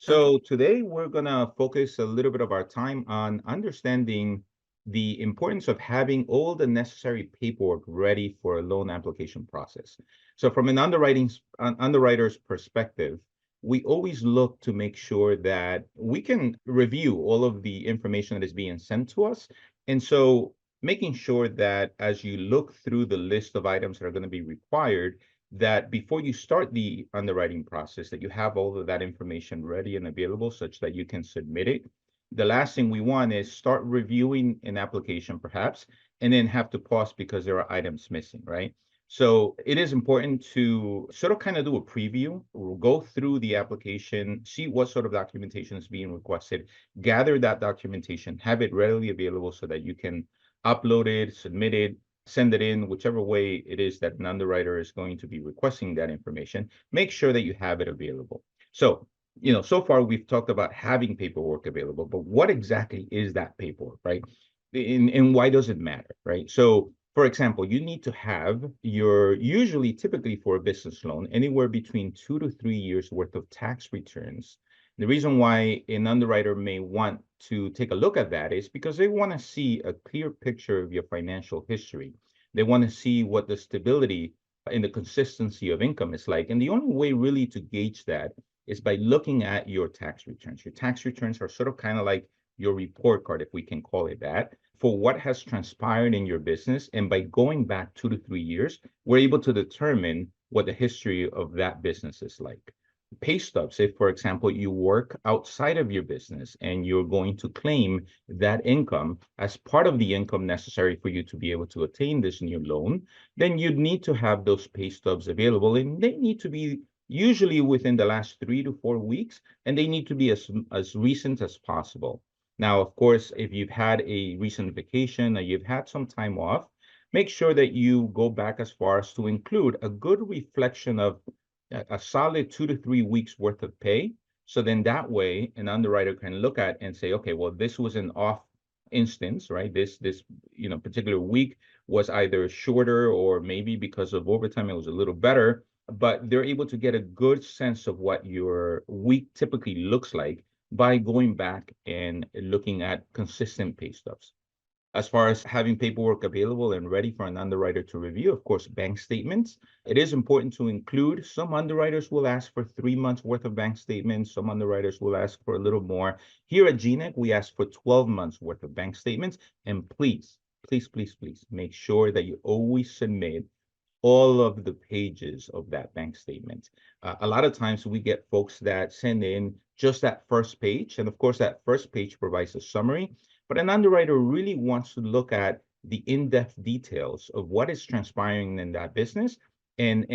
Okay. So today we're going to focus a little bit of our time on understanding the importance of having all the necessary paperwork ready for a loan application process. So from an underwriter's perspective, we always look to make sure that we can review all of the information that is being sent to us. And so making sure that as you look through the list of items that are going to be required, that before you start the underwriting process, that you have all of that information ready and available such that you can submit it. The last thing we want is start reviewing an application perhaps, and then have to pause because there are items missing, right? So it is important to sort of kind of do a preview, go through the application, see what sort of documentation is being requested, gather that documentation, have it readily available so that you can upload it, submit it, send it in, whichever way it is that an underwriter is going to be requesting that information, make sure that you have it available. So, so far we've talked about having paperwork available, but what exactly is that paperwork, right? And why does it matter, right? So, for example, you need to have typically for a business loan, anywhere between 2 to 3 years worth of tax returns. The reason why an underwriter may want to take a look at that is because they want to see a clear picture of your financial history. They want to see what the stability and the consistency of income is like. And the only way really to gauge that is by looking at your tax returns. Your tax returns are sort of kind of like your report card, if we can call it that, for what has transpired in your business. And by going back 2 to 3 years, we're able to determine what the history of that business is like. Pay stubs, if, for example, you work outside of your business and you're going to claim that income as part of the income necessary for you to be able to attain this new loan, then you'd need to have those pay stubs available, and they need to be usually within the last 3 to 4 weeks, and they need to be as recent as possible. Now, of course, if you've had a recent vacation or you've had some time off, make sure that you go back as far as to include a good reflection of a solid 2 to 3 weeks worth of pay. So then that way an underwriter can look at and say, okay, well, this was an off instance, right? This particular week was either shorter or maybe because of overtime, it was a little better, but they're able to get a good sense of what your week typically looks like by going back and looking at consistent pay stubs. As far as having paperwork available and ready for an underwriter to review, of course, bank statements. It is important to include. Some underwriters will ask for 3 months worth of bank statements. Some underwriters will ask for a little more. Here at GNEC, we ask for 12 months worth of bank statements. And please, please, please, please make sure that you always submit all of the pages of that bank statement. A lot of times we get folks that send in just that first page. And of course, that first page provides a summary, but an underwriter really wants to look at the in-depth details of what is transpiring in that business and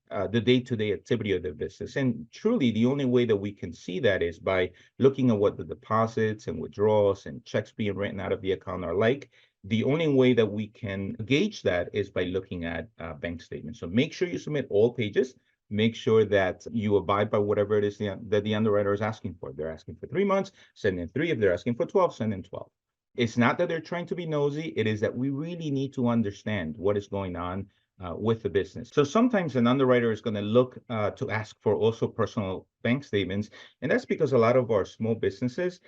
the day-to-day activity of the business. And truly, the only way that we can see that is by looking at what the deposits and withdrawals and checks being written out of the account are like. The only way that we can gauge that is by looking at bank statements. So make sure you submit all pages. Make sure that you abide by whatever it is that the underwriter is asking for. If they're asking for 3 months, send in 3. If they're asking for 12, send in 12. It's not that they're trying to be nosy. It is that we really need to understand what is going on with the business. So sometimes an underwriter is going to look to ask for also personal bank statements. And that's because a lot of our small businesses,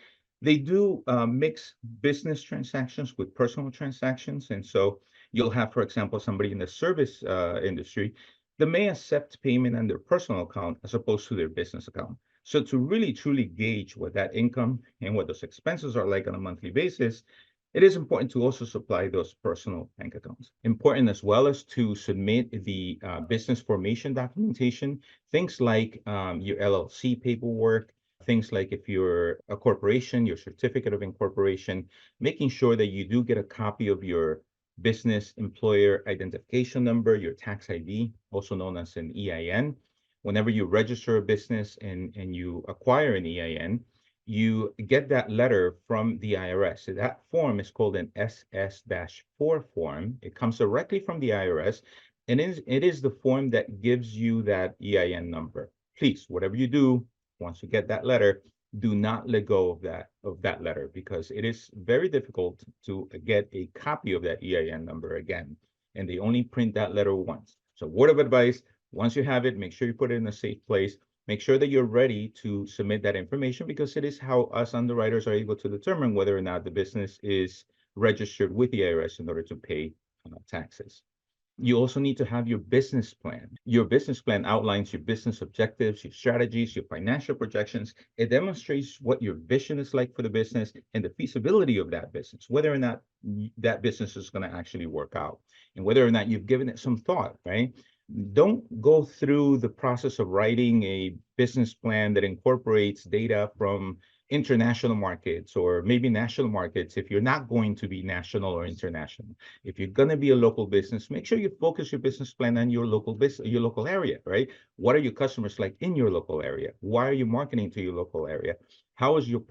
they do mix business transactions with personal transactions. And so you'll have, for example, somebody in the service industry that may accept payment on their personal account as opposed to their business account. So to really truly gauge what that income and what those expenses are like on a monthly basis, it is important to also supply those personal bank accounts. Important as well as to submit the business formation documentation, things like your LLC paperwork, things like if you're a corporation, your certificate of incorporation, making sure that you do get a copy of your business employer identification number, your tax ID, also known as an EIN. Whenever you register a business and you acquire an EIN, you get that letter from the IRS. So that form is called an SS-4 form. It comes directly from the IRS, and it is the form that gives you that EIN number. Please, whatever you do, once you get that letter, do not let go of that letter, because it is very difficult to get a copy of that EIN number again, and they only print that letter once. So word of advice, once you have it, make sure you put it in a safe place. make sure that you're ready to submit that information, because it is how us underwriters are able to determine whether or not the business is registered with the IRS in order to pay taxes. You also need to have your business plan. Your business plan outlines your business objectives, your strategies, your financial projections. It demonstrates what your vision is like for the business and the feasibility of that business, whether or not that business is going to actually work out, and whether or not you've given it some thought, right? Don't go through the process of writing a business plan that incorporates data from international markets or maybe national markets if you're not going to be national or international. If you're going to be a local business, make sure you focus your business plan on your local business, your local area, right? What are your customers like in your local area? Why are you marketing to your local area? How is your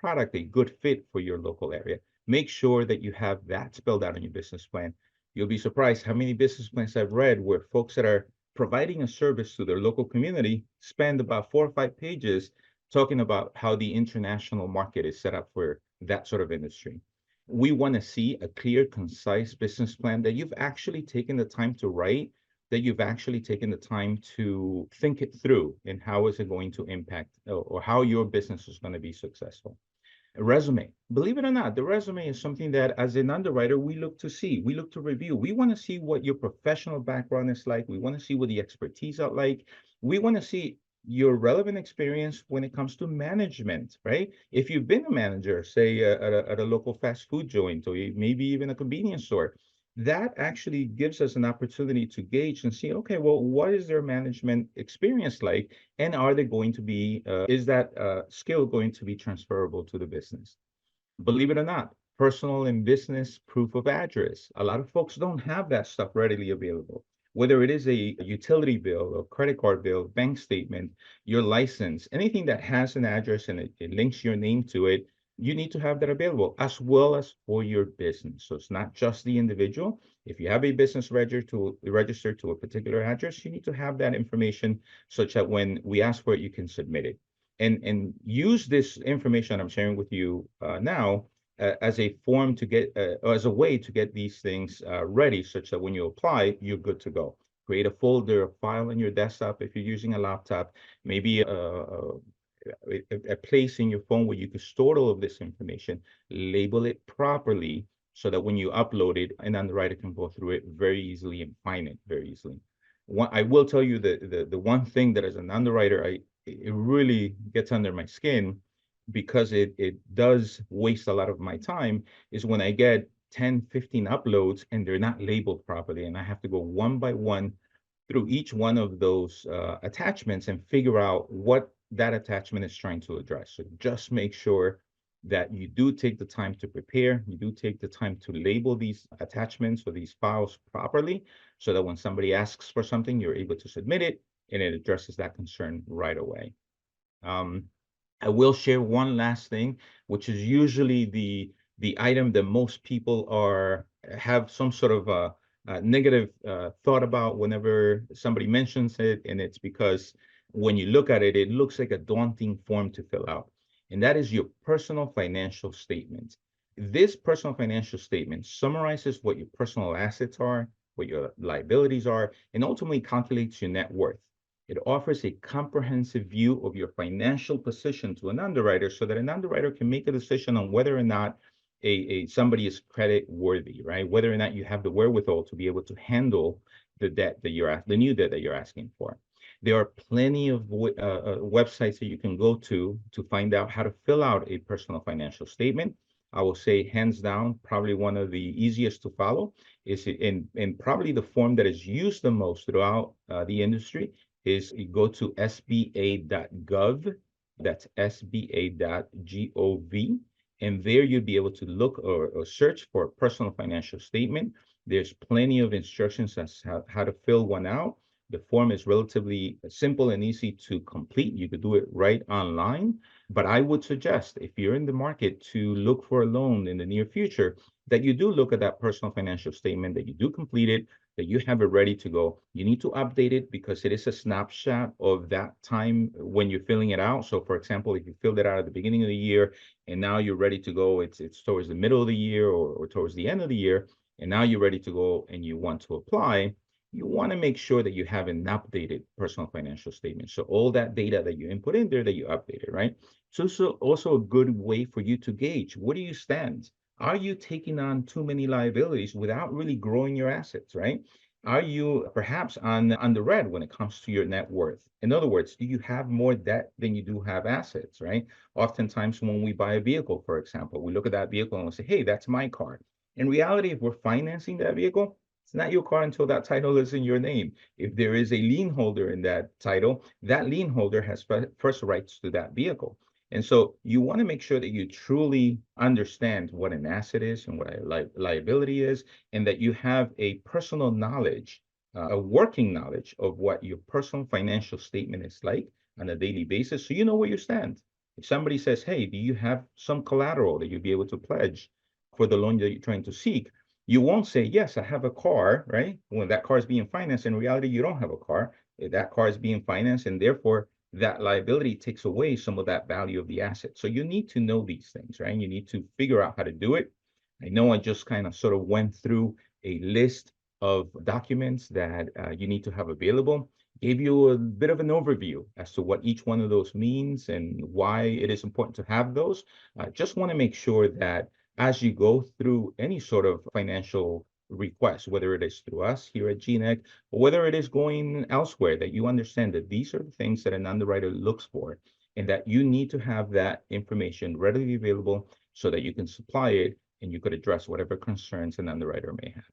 product a good fit for your local area? Make sure that you have that spelled out in your business plan. You'll be surprised how many business plans I've read where folks that are providing a service to their local community spend about 4 or 5 pages talking about how the international market is set up for that sort of industry. We want to see a clear, concise business plan that you've actually taken the time to write, that you've actually taken the time to think it through, and how is it going to impact or how your business is going to be successful. A resume. Believe it or not, the resume is something that as an underwriter, we look to see, we look to review. We want to see what your professional background is like. We want to see what the expertise are like. We want to see your relevant experience when it comes to management, right? If you've been a manager, say at a local fast food joint or maybe even a convenience store, that actually gives us an opportunity to gauge and see, okay, well, what is their management experience like? And are they going to be, is that skill going to be transferable to the business? Believe it or not, personal and business proof of address. A lot of folks don't have that stuff readily available. Whether it is a utility bill, a credit card bill, bank statement, your license, anything that has an address and it links your name to it, you need to have that available, as well as for your business. So it's not just the individual. If you have a business registered to a particular address, you need to have that information such that when we ask for it, you can submit it. And use this information I'm sharing with you now as a form to get, or as a way to get these things ready, such that when you apply, you're good to go. Create a folder, a file on your desktop if you're using a laptop, maybe a place in your phone where you can store all of this information, label it properly so that when you upload it, an underwriter can go through it very easily and find it very easily. I will tell you that the one thing that as an underwriter, it really gets under my skin, because it does waste a lot of my time, is when I get 10, 15 uploads and they're not labeled properly. And I have to go one by one through each one of those attachments and figure out what that attachment is trying to address. So just make sure that you do take the time to prepare, you do take the time to label these attachments or these files properly, so that when somebody asks for something, you're able to submit it and it addresses that concern right away. I will share one last thing, which is usually the item that most people have some sort of a negative thought about whenever somebody mentions it, and it's because when you look at it, it looks like a daunting form to fill out, and that is your personal financial statement. This personal financial statement summarizes what your personal assets are, what your liabilities are, and ultimately calculates your net worth. It offers a comprehensive view of your financial position to an underwriter, so that an underwriter can make a decision on whether or not somebody is credit worthy, right? Whether or not you have the wherewithal to be able to handle the new debt that you're asking for. There are plenty of websites that you can go to find out how to fill out a personal financial statement. I will say, hands down, probably one of the easiest to follow is and probably the form that is used the most throughout the industry is you go to sba.gov. That's sba.gov. And there you'll be able to look or search for a personal financial statement. There's plenty of instructions as how to fill one out. The form is relatively simple and easy to complete. You could do it right online. But I would suggest, if you're in the market to look for a loan in the near future, that you do look at that personal financial statement, that you do complete it, that you have it ready to go. You need to update it because it is a snapshot of that time when you're filling it out. So for example, if you filled it out at the beginning of the year and now you're ready to go, it's towards the middle of the year or towards the end of the year, and now you're ready to go and you want to apply, you want to make sure that you have an updated personal financial statement. So all that data that you input in there, that you updated, right? So also a good way for you to gauge, where do you stand? Are you taking on too many liabilities without really growing your assets, right? Are you perhaps on the red when it comes to your net worth? In other words, do you have more debt than you do have assets, right? Oftentimes when we buy a vehicle, for example, we look at that vehicle and we say, hey, that's my car. In reality, if we're financing that vehicle, it's not your car until that title is in your name. If there is a lien holder in that title, that lien holder has first rights to that vehicle. And so you want to make sure that you truly understand what an asset is and what a liability is, and that you have a personal knowledge, a working knowledge of what your personal financial statement is like on a daily basis, so you know where you stand. If somebody says, hey, do you have some collateral that you'll be able to pledge for the loan that you're trying to seek? You won't say, yes, I have a car, right? When that car is being financed, in reality, you don't have a car. That car is being financed, and therefore that liability takes away some of that value of the asset. So you need to know these things, right? You need to figure out how to do it. I know I just kind of sort of went through a list of documents that you need to have available, gave you a bit of an overview as to what each one of those means and why it is important to have those. I just want to make sure that as you go through any sort of financial request, whether it is through us here at GNEC or whether it is going elsewhere, that you understand that these are the things that an underwriter looks for, and that you need to have that information readily available so that you can supply it and you could address whatever concerns an underwriter may have.